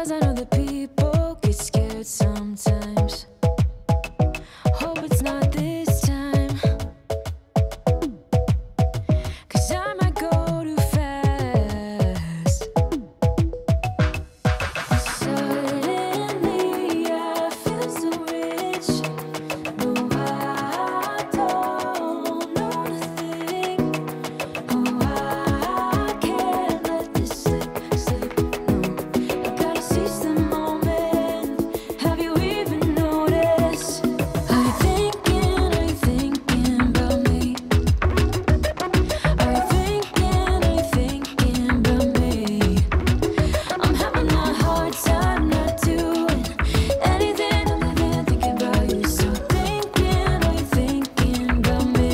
'cause I know that people get scared sometimes. Hope it's not this time, 'cause I might go too fast. Suddenly I feel so rich. No, I don't know nothing. Oh, I can't let this slip. No, I gotta seize the moment. Have you even noticed? Are you thinking about me? Are you thinking about me? I'm having a hard time not doing anything other than thinking about you. So are you thinking about me?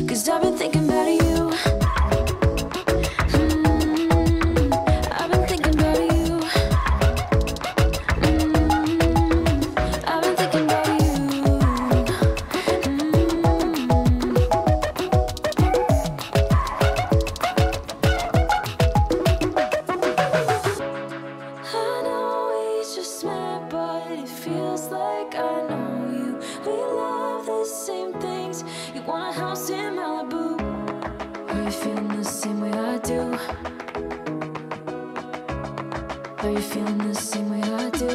'Cause I've been thinking about you. I've been thinking about you. I've been thinking about you. I know we just met, but it feels like I know you. We love the same things. You want a house in Malibu. Are you feeling the same way I do? Are you feeling the same way I do?